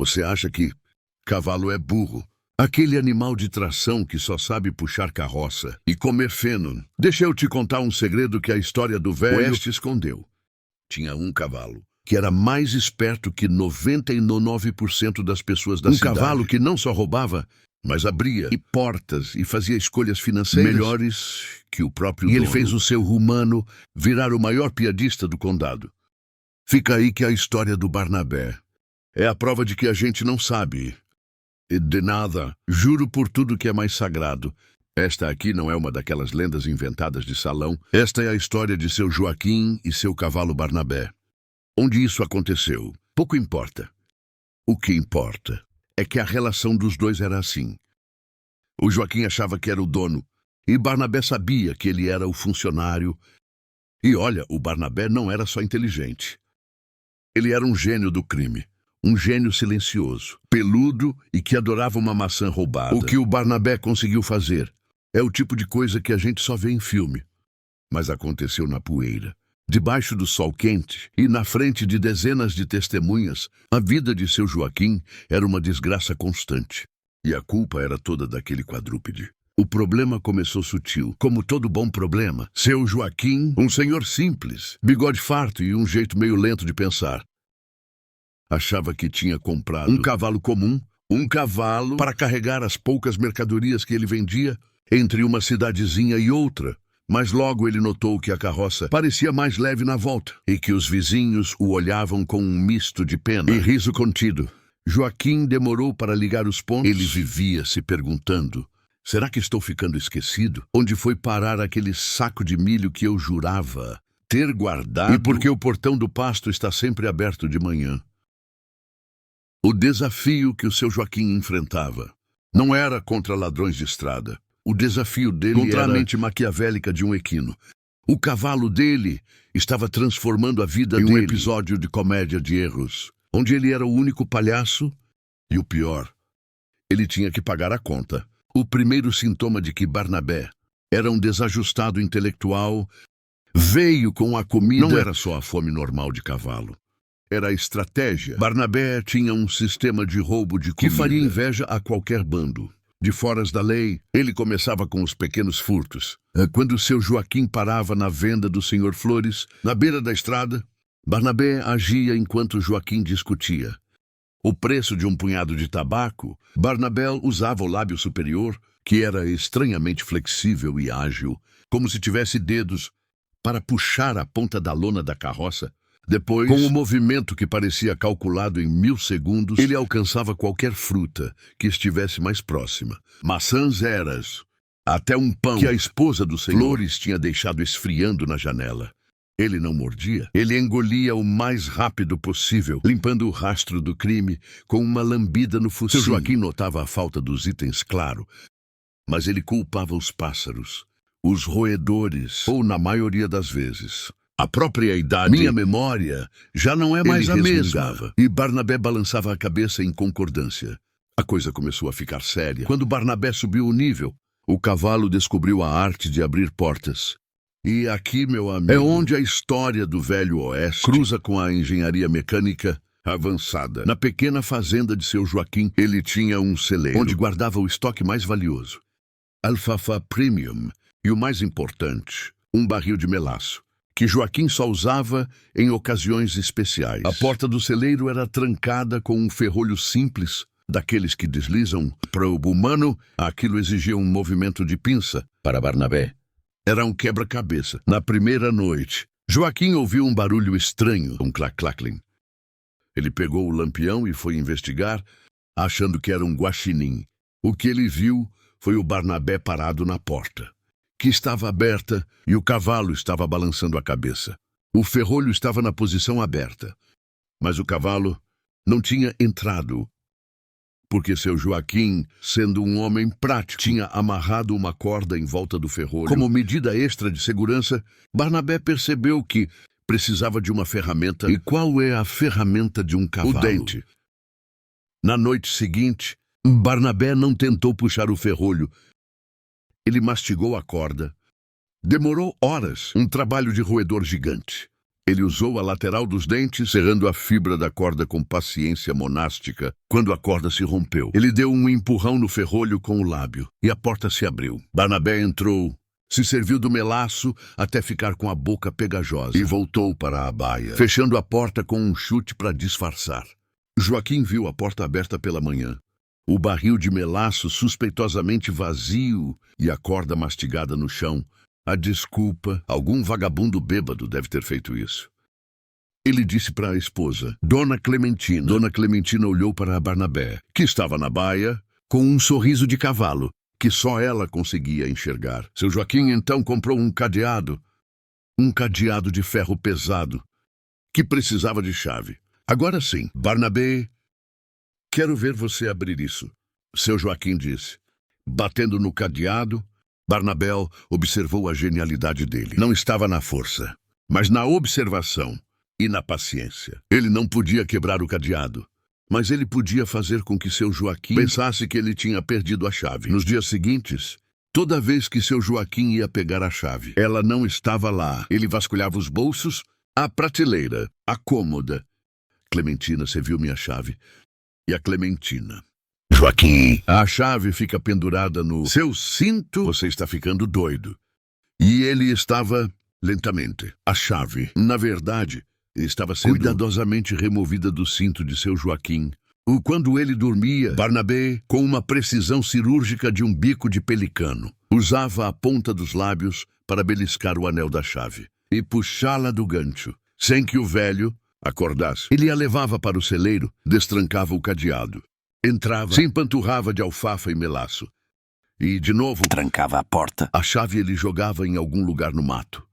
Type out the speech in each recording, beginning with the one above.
Você acha que cavalo é burro? Aquele animal de tração que só sabe puxar carroça e comer feno. Deixa eu te contar um segredo que a história do Velho Oeste escondeu. Tinha um cavalo que era mais esperto que 99% das pessoas da cidade. Um cavalo que não só roubava, mas abria portas e fazia escolhas financeiras melhores que o próprio dono. E ele fez o seu humano virar o maior piadista do condado. Fica aí que a história do Barnabé é a prova de que a gente não sabe de nada. Juro por tudo que é mais sagrado. Esta aqui não é uma daquelas lendas inventadas de salão. Esta é a história de seu Joaquim e seu cavalo Barnabé. Onde isso aconteceu, pouco importa. O que importa é que a relação dos dois era assim. O Joaquim achava que era o dono, e Barnabé sabia que ele era o funcionário. E olha, o Barnabé não era só inteligente. Ele era um gênio do crime. Um gênio silencioso, peludo e que adorava uma maçã roubada. O que o Barnabé conseguiu fazer é o tipo de coisa que a gente só vê em filme. Mas aconteceu na poeira, debaixo do sol quente e na frente de dezenas de testemunhas. A vida de seu Joaquim era uma desgraça constante. E a culpa era toda daquele quadrúpede. O problema começou sutil, como todo bom problema. Seu Joaquim, um senhor simples, bigode farto e um jeito meio lento de pensar, achava que tinha comprado um cavalo comum, um cavalo para carregar as poucas mercadorias que ele vendia entre uma cidadezinha e outra. Mas logo ele notou que a carroça parecia mais leve na volta e que os vizinhos o olhavam com um misto de pena e riso contido. Joaquim demorou para ligar os pontos. Ele vivia se perguntando: será que estou ficando esquecido? Onde foi parar aquele saco de milho que eu jurava ter guardado? E por que o portão do pasto está sempre aberto de manhã? O desafio que o seu Joaquim enfrentava não era contra ladrões de estrada. O desafio dele contra a mente maquiavélica de um equino. O cavalo dele estava transformando a vida em um episódio de comédia de erros, onde ele era o único palhaço e o pior, ele tinha que pagar a conta. O primeiro sintoma de que Barnabé era um desajustado intelectual veio com a comida. Não era só a fome normal de cavalo. Era a estratégia. Barnabé tinha um sistema de roubo de comida que faria inveja a qualquer bando. De foras da lei, ele começava com os pequenos furtos. Quando seu Joaquim parava na venda do Sr. Flores, na beira da estrada, Barnabé agia enquanto Joaquim discutia. O preço de um punhado de tabaco, Barnabé usava o lábio superior, que era estranhamente flexível e ágil, como se tivesse dedos, para puxar a ponta da lona da carroça. Depois, com um movimento que parecia calculado em 1000 segundos, ele alcançava qualquer fruta que estivesse mais próxima. Maçãs eras, até um pão que a esposa do Senhor Flores tinha deixado esfriando na janela. Ele não mordia, ele engolia o mais rápido possível, limpando o rastro do crime com uma lambida no focinho. Seu Joaquim notava a falta dos itens, claro, mas ele culpava os pássaros, os roedores, ou na maioria das vezes, a própria idade. Minha memória já não é mais a mesma. E Barnabé balançava a cabeça em concordância. A coisa começou a ficar séria. Quando Barnabé subiu o nível, o cavalo descobriu a arte de abrir portas. E aqui, meu amigo, é onde a história do Velho Oeste cruza com a engenharia mecânica avançada. Na pequena fazenda de seu Joaquim, ele tinha um celeiro onde guardava o estoque mais valioso, alfafa premium, e o mais importante, um barril de melaço, que Joaquim só usava em ocasiões especiais. A porta do celeiro era trancada com um ferrolho simples, daqueles que deslizam. Para o humano, aquilo exigia um movimento de pinça. Para Barnabé, era um quebra-cabeça. Na primeira noite, Joaquim ouviu um barulho estranho, um clac-clacling. Ele pegou o lampião e foi investigar, achando que era um guaxinim. O que ele viu foi o Barnabé parado na porta, que estava aberta, e o cavalo estava balançando a cabeça. O ferrolho estava na posição aberta, mas o cavalo não tinha entrado, porque seu Joaquim, sendo um homem prático, tinha amarrado uma corda em volta do ferrolho. Como medida extra de segurança, Barnabé percebeu que precisava de uma ferramenta. E qual é a ferramenta de um cavalo? O dente. Na noite seguinte, Barnabé não tentou puxar o ferrolho. Ele mastigou a corda. Demorou horas, um trabalho de roedor gigante. Ele usou a lateral dos dentes, serrando a fibra da corda com paciência monástica. Quando a corda se rompeu, ele deu um empurrão no ferrolho com o lábio, e a porta se abriu. Barnabé entrou, se serviu do melaço até ficar com a boca pegajosa e voltou para a baia, fechando a porta com um chute para disfarçar. Joaquim viu a porta aberta pela manhã, o barril de melaço suspeitosamente vazio e a corda mastigada no chão. A desculpa, algum vagabundo bêbado deve ter feito isso. Ele disse para a esposa, Dona Clementina. Dona Clementina olhou para Barnabé, que estava na baia, com um sorriso de cavalo, que só ela conseguia enxergar. Seu Joaquim então comprou um cadeado de ferro pesado, que precisava de chave. Agora sim, Barnabé, quero ver você abrir isso. Seu Joaquim disse, batendo no cadeado. Barnabé observou a genialidade dele. Não estava na força, mas na observação e na paciência. Ele não podia quebrar o cadeado, mas ele podia fazer com que seu Joaquim pensasse que ele tinha perdido a chave. Nos dias seguintes, toda vez que seu Joaquim ia pegar a chave, ela não estava lá. Ele vasculhava os bolsos, a prateleira, a cômoda. Clementina, você viu minha chave? E a Clementina... Joaquim, a chave fica pendurada no seu cinto. Você está ficando doido. E ele estava, lentamente, a chave, na verdade, estava sendo cuidadosamente removida do cinto de seu Joaquim. Quando ele dormia, Barnabé, com uma precisão cirúrgica de um bico de pelicano, usava a ponta dos lábios para beliscar o anel da chave e puxá-la do gancho, sem que o velho acordasse. Ele a levava para o celeiro, destrancava o cadeado. Entrava, se empanturrava de alfafa e melaço. E, de novo, trancava a porta. A chave ele jogava em algum lugar no mato,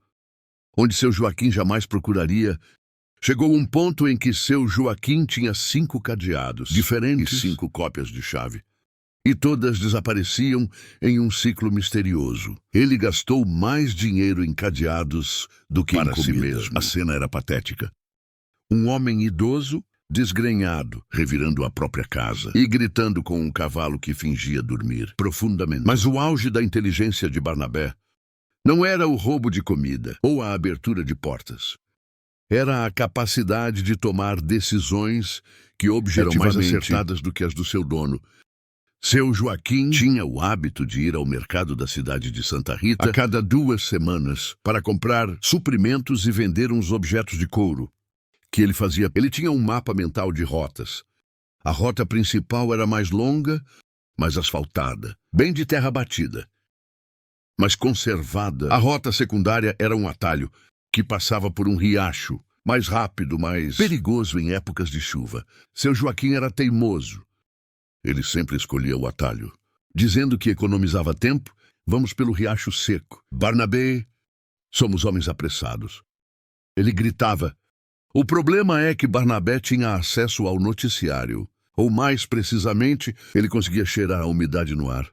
onde seu Joaquim jamais procuraria. Chegou um ponto em que seu Joaquim tinha 5 cadeados diferentes e 5 cópias de chave. E todas desapareciam em um ciclo misterioso. Ele gastou mais dinheiro em cadeados do que para si mesmo. A cena era patética. Um homem idoso, desgrenhado, revirando a própria casa e gritando com um cavalo que fingia dormir profundamente. Mas o auge da inteligência de Barnabé não era o roubo de comida ou a abertura de portas. Era a capacidade de tomar decisões que objetivamente eram mais acertadas do que as do seu dono. Seu Joaquim tinha o hábito de ir ao mercado da cidade de Santa Rita a cada 2 semanas para comprar suprimentos e vender uns objetos de couro que ele fazia. Ele tinha um mapa mental de rotas. A rota principal era mais longa, mais asfaltada, bem de terra batida, mas conservada. A rota secundária era um atalho que passava por um riacho, mais rápido, mais perigoso em épocas de chuva. Seu Joaquim era teimoso. Ele sempre escolhia o atalho, dizendo que economizava tempo. Vamos pelo riacho seco. Barnabé, somos homens apressados. Ele gritava. O problema é que Barnabé tinha acesso ao noticiário, ou mais precisamente, ele conseguia cheirar a umidade no ar,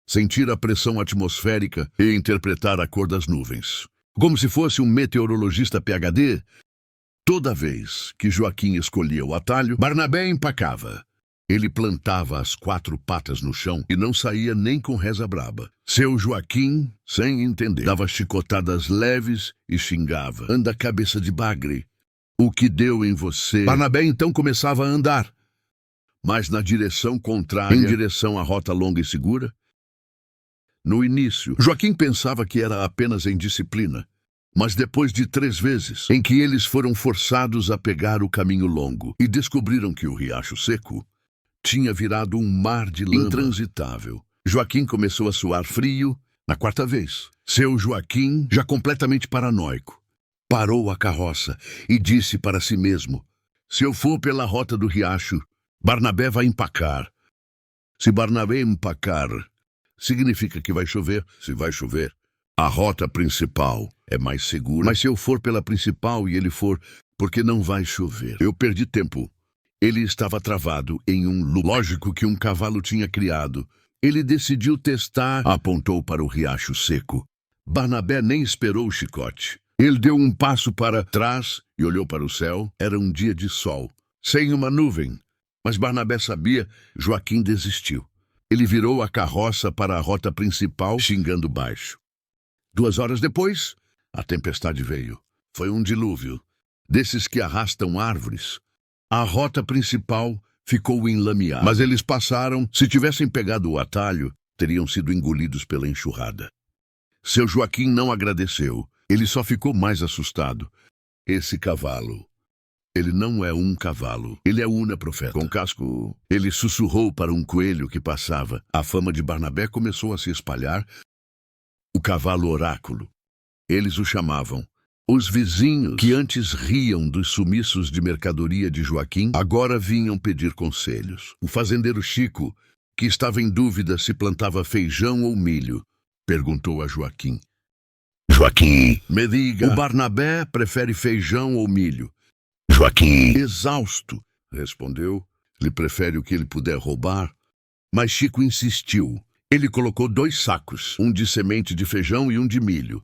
sentir a pressão atmosférica e interpretar a cor das nuvens. Como se fosse um meteorologista PhD, toda vez que Joaquim escolhia o atalho, Barnabé empacava. Ele plantava as 4 patas no chão e não saía nem com reza braba. Seu Joaquim, sem entender, dava chicotadas leves e xingava. Anda cabeça de bagre. O que deu em você? Barnabé então começava a andar, mas na direção contrária, em direção à rota longa e segura. No início, Joaquim pensava que era apenas indisciplina, mas depois de 3 vezes em que eles foram forçados a pegar o caminho longo e descobriram que o riacho seco tinha virado um mar de lama intransitável, Joaquim começou a suar frio. Na 4ª vez, seu Joaquim, já completamente paranoico, parou a carroça e disse para si mesmo, se eu for pela rota do riacho, Barnabé vai empacar. Se Barnabé empacar, significa que vai chover. Se vai chover, a rota principal é mais segura. Mas se eu for pela principal e ele for, porque não vai chover. Eu perdi tempo. Ele estava travado em um loop. Lógico que um cavalo tinha criado. Ele decidiu testar, apontou para o riacho seco. Barnabé nem esperou o chicote. Ele deu um passo para trás e olhou para o céu. Era um dia de sol, sem uma nuvem. Mas Barnabé sabia, Joaquim desistiu. Ele virou a carroça para a rota principal, xingando baixo. 2 horas depois, a tempestade veio. Foi um dilúvio. desses que arrastam árvores. A rota principal ficou enlameada, mas eles passaram. Se tivessem pegado o atalho, teriam sido engolidos pela enxurrada. Seu Joaquim não agradeceu. Ele só ficou mais assustado. Esse cavalo. Ele não é um cavalo. Ele é Una Profeta. Com casco, ele sussurrou para um coelho que passava. A fama de Barnabé começou a se espalhar. O cavalo oráculo. Eles o chamavam. Os vizinhos, que antes riam dos sumiços de mercadoria de Joaquim, agora vinham pedir conselhos. O fazendeiro Chico, que estava em dúvida se plantava feijão ou milho, perguntou a Joaquim. Joaquim, Me diga, o Barnabé prefere feijão ou milho? Joaquim, Exausto, respondeu. Ele prefere o que ele puder roubar. Mas Chico insistiu. Ele colocou 2 sacos, um de semente de feijão e um de milho.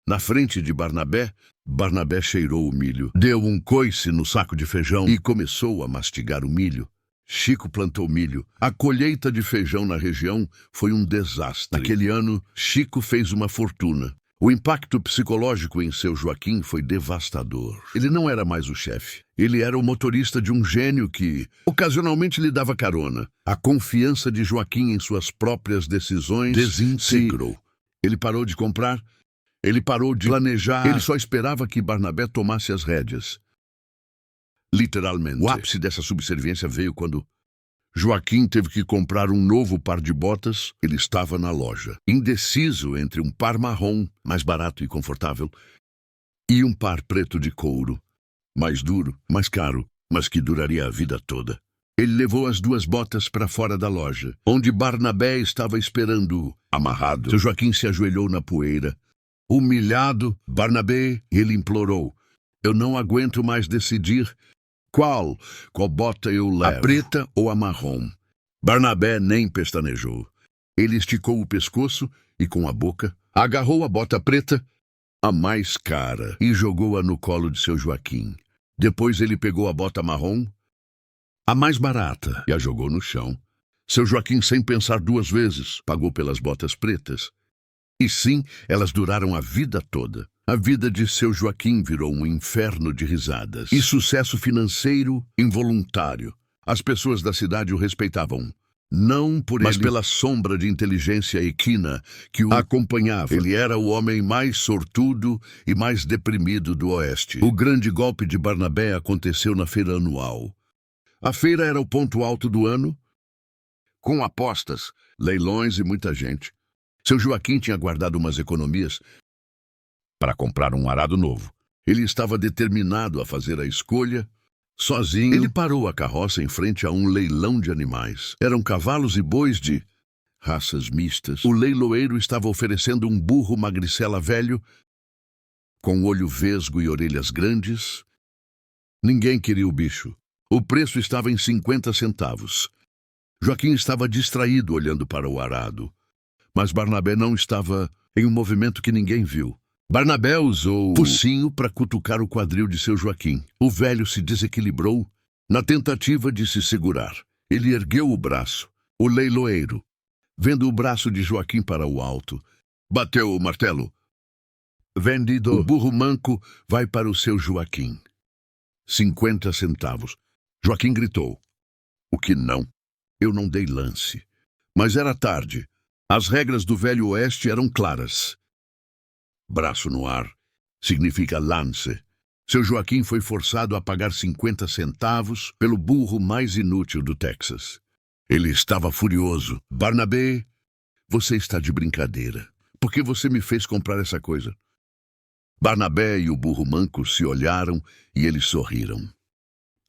Na frente de Barnabé, Barnabé cheirou o milho, deu um coice no saco de feijão e começou a mastigar o milho. Chico plantou milho. A colheita de feijão na região foi um desastre. Naquele ano, Chico fez uma fortuna. O impacto psicológico em seu Joaquim foi devastador. Ele não era mais o chefe. Ele era o motorista de um gênio que, ocasionalmente, lhe dava carona. A confiança de Joaquim em suas próprias decisões desintegrou. Ele parou de comprar. Ele parou de planejar. Ele só esperava que Barnabé tomasse as rédeas. Literalmente. O ápice dessa subserviência veio quando Joaquim teve que comprar um novo par de botas. Ele estava na loja, indeciso entre um par marrom, mais barato e confortável, e um par preto de couro, mais duro, mais caro, mas que duraria a vida toda. Ele levou as 2 botas para fora da loja, onde Barnabé estava esperando, amarrado. Seu Joaquim se ajoelhou na poeira. Humilhado, Barnabé, ele implorou. Eu não aguento mais decidir qual bota eu levo, a preta ou a marrom. Barnabé nem pestanejou. Ele esticou o pescoço e, com a boca, agarrou a bota preta, a mais cara, e jogou-a no colo de seu Joaquim. Depois ele pegou a bota marrom, a mais barata, e a jogou no chão. Seu Joaquim, sem pensar 2 vezes, pagou pelas botas pretas. E sim, elas duraram a vida toda. A vida de seu Joaquim virou um inferno de risadas e sucesso financeiro involuntário. As pessoas da cidade o respeitavam, não por ele, mas pela sombra de inteligência equina que o acompanhava. Ele era o homem mais sortudo e mais deprimido do Oeste. O grande golpe de Barnabé aconteceu na feira anual. A feira era o ponto alto do ano, com apostas, leilões e muita gente. Seu Joaquim tinha guardado umas economias para comprar um arado novo. Ele estava determinado a fazer a escolha sozinho. Ele parou a carroça em frente a um leilão de animais. Eram cavalos e bois de raças mistas. O leiloeiro estava oferecendo um burro magricela velho, com olho vesgo e orelhas grandes. Ninguém queria o bicho. O preço estava em 50 centavos. Joaquim estava distraído olhando para o arado. Mas Barnabé não estava em um movimento que ninguém viu. Barnabé usou o focinho para cutucar o quadril de seu Joaquim. O velho se desequilibrou na tentativa de se segurar. Ele ergueu o braço. O leiloeiro, vendo o braço de Joaquim para o alto, bateu o martelo. Vendido. O burro manco vai para o seu Joaquim. 50 centavos. Joaquim gritou. O que não? Eu não dei lance. Mas era tarde. As regras do Velho Oeste eram claras. Braço no ar significa lance. Seu Joaquim foi forçado a pagar 50 centavos pelo burro mais inútil do Texas. Ele estava furioso. Barnabé, você está de brincadeira. Por que você me fez comprar essa coisa? Barnabé e o burro manco se olharam e eles sorriram.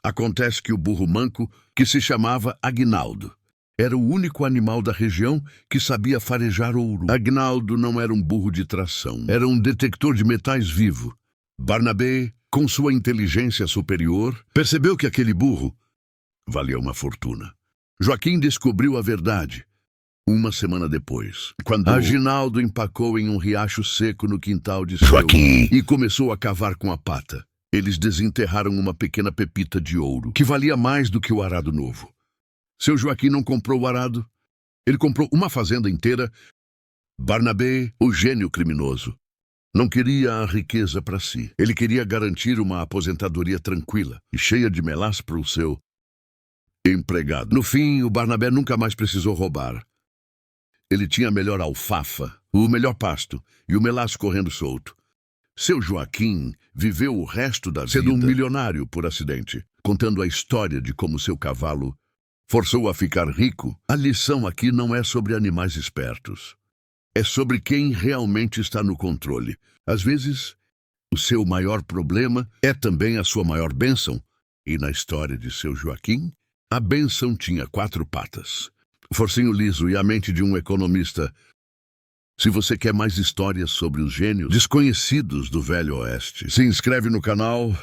Acontece que o burro manco, que se chamava Aguinaldo, era o único animal da região que sabia farejar ouro. Aguinaldo não era um burro de tração, era um detector de metais vivo. Barnabé, com sua inteligência superior, percebeu que aquele burro valia uma fortuna. Joaquim descobriu a verdade 1 semana depois, quando Aguinaldo empacou em um riacho seco no quintal de Joaquim e começou a cavar com a pata. Eles desenterraram uma pequena pepita de ouro, que valia mais do que o arado novo. Seu Joaquim não comprou o arado. Ele comprou uma fazenda inteira. Barnabé, o gênio criminoso, Não queria a riqueza para si. Ele queria garantir uma aposentadoria tranquila e cheia de melás para o seu empregado. No fim, o Barnabé nunca mais precisou roubar. Ele tinha a melhor alfafa, o melhor pasto e o melás correndo solto. Seu Joaquim viveu o resto da vida sendo um milionário por acidente, contando a história de como seu cavalo forçou a ficar rico. A lição aqui não é sobre animais espertos. É sobre quem realmente está no controle. Às vezes, o seu maior problema é também a sua maior bênção. E na história de seu Joaquim, a bênção tinha 4 patas. Forcinho liso e a mente de um economista. Se você quer mais histórias sobre os gênios desconhecidos do Velho Oeste, se inscreve no canal